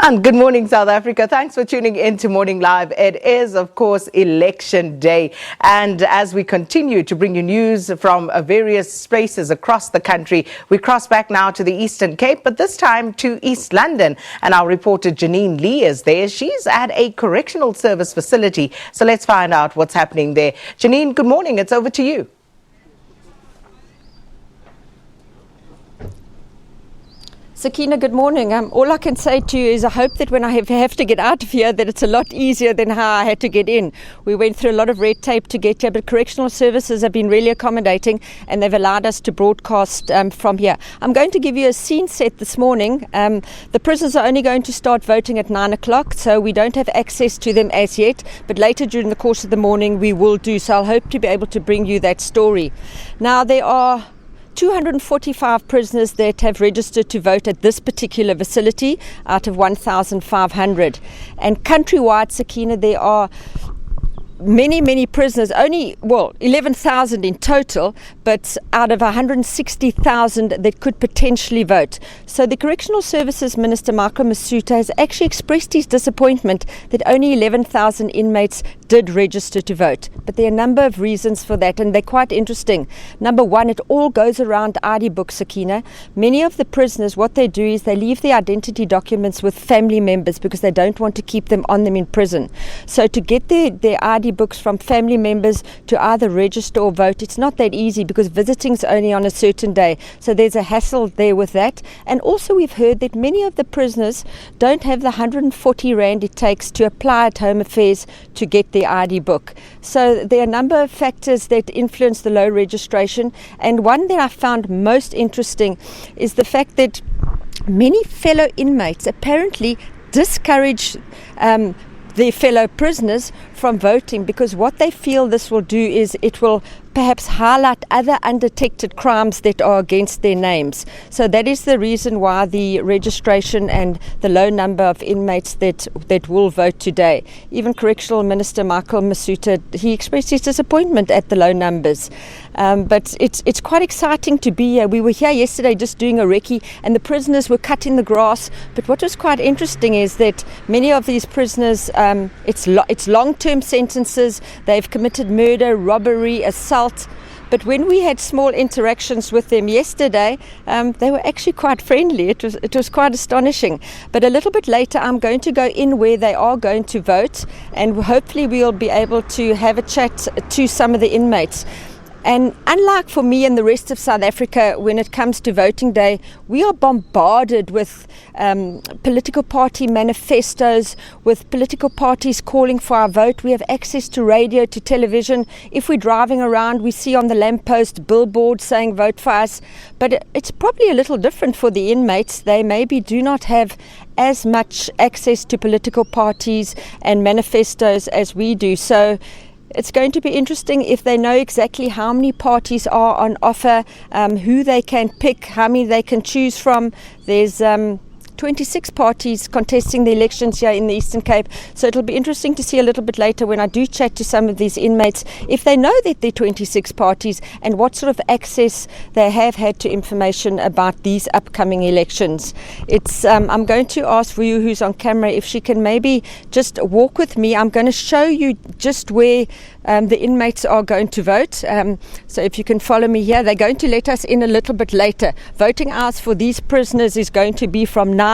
And good morning, South Africa. Thanks for tuning in to Morning Live. It is, of course, Election Day. And as we continue to bring you news from various spaces across the country, we cross back now to the Eastern Cape, but this time to East London. And our reporter Janine Lee is there. She's at a correctional service facility. So let's find out what's happening there. Janine, good morning. It's over to you. Sakina, good morning. All I can say to you is I hope that when I have to get out of here that it's a lot easier than how I had to get in. We went through a lot of red tape to get here, but correctional services have been really accommodating and they've allowed us to broadcast from here. I'm going to give you a scene set this morning. The prisoners are only going to start voting at 9 o'clock, so we don't have access to them as yet, but later during the course of the morning we will do, so I'll hope to be able to bring you that story. Now, there are 245 prisoners that have registered to vote at this particular facility out of 1,500. And countrywide, Sakina, there are many prisoners, only 11,000 in total, but out of 160,000 that could potentially vote. So the Correctional Services Minister Michael Masuta has actually expressed his disappointment that only 11,000 inmates did register to vote. But there are a number of reasons for that, and they're quite interesting. Number one, it all goes around ID books, Sakina. Many of the prisoners, what they do is they leave their identity documents with family members because they don't want to keep them on them in prison. So to get their ID books from family members to either register or vote, it's not that easy because visiting's only on a certain day. So there's a hassle there with that. And also we've heard that many of the prisoners don't have the 140 Rand it takes to apply at Home Affairs to get their ID book. So there are a number of factors that influence the low registration. And one that I found most interesting is the fact that many fellow inmates apparently discourage their fellow prisoners from voting because what they feel this will do is it will perhaps highlight other undetected crimes that are against their names. So that is the reason why the registration and the low number of inmates that will vote today. Even Correctional Minister Michael Masuta, he expressed his disappointment at the low numbers. But it's quite exciting to be here. We were here yesterday just doing a recce and the prisoners were cutting the grass. But what was quite interesting is that many of these prisoners, it's long-term sentences. They've committed murder, robbery, assault. But when we had small interactions with them yesterday, they were actually quite friendly. It was quite astonishing. But a little bit later, I'm going to go in where they are going to vote, and hopefully we'll be able to have a chat to some of the inmates. And unlike for me and the rest of South Africa, when it comes to voting day, we are bombarded with political party manifestos, with political parties calling for our vote. We have access to radio, to television. If we're driving around, we see on the lamppost billboards saying vote for us. But it's probably a little different for the inmates. They maybe do not have as much access to political parties and manifestos as we do. So it's going to be interesting if they know exactly how many parties are on offer, who they can pick, how many they can choose from. There's 26 parties contesting the elections here in the Eastern Cape. So it'll be interesting to see a little bit later when I do chat to some of these inmates if they know that there are 26 parties and what sort of access they have had to information about these upcoming elections. I'm going to ask Vuyo, who's on camera, if she can maybe just walk with me. I'm going to show you just where the inmates are going to vote. So if you can follow me here, they're going to let us in a little bit later. Voting hours for these prisoners is going to be from 9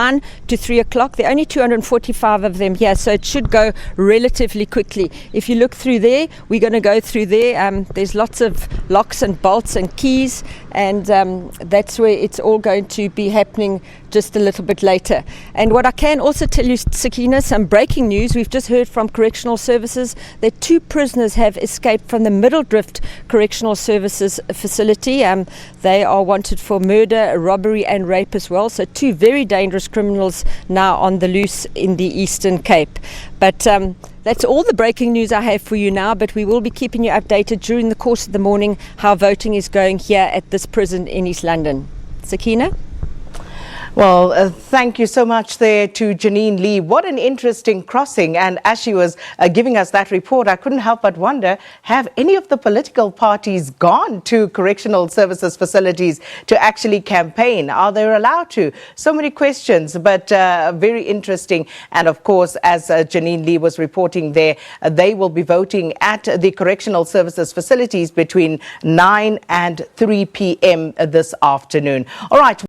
to 3 o'clock. There are only 245 of them here, so it should go relatively quickly. If you look through there, we're going to go through there. There's lots of locks and bolts and keys, and that's where it's all going to be happening just a little bit later. And what I can also tell you, Sakina, some breaking news. We've just heard from Correctional Services that 2 prisoners have escaped from the Middeldrift Correctional Services facility. They are wanted for murder, robbery and rape as well. So 2 very dangerous criminals now on the loose in the Eastern Cape. But that's all the breaking news I have for you now, but we will be keeping you updated during the course of the morning how voting is going here at this prison in East London. Sakina? Well, thank you so much there to Janine Lee. What an interesting crossing. And as she was giving us that report, I couldn't help but wonder, have any of the political parties gone to correctional services facilities to actually campaign? Are they allowed to? So many questions, but very interesting. And of course, as Janine Lee was reporting there, they will be voting at the correctional services facilities between 9 and 3 p.m. this afternoon. All right.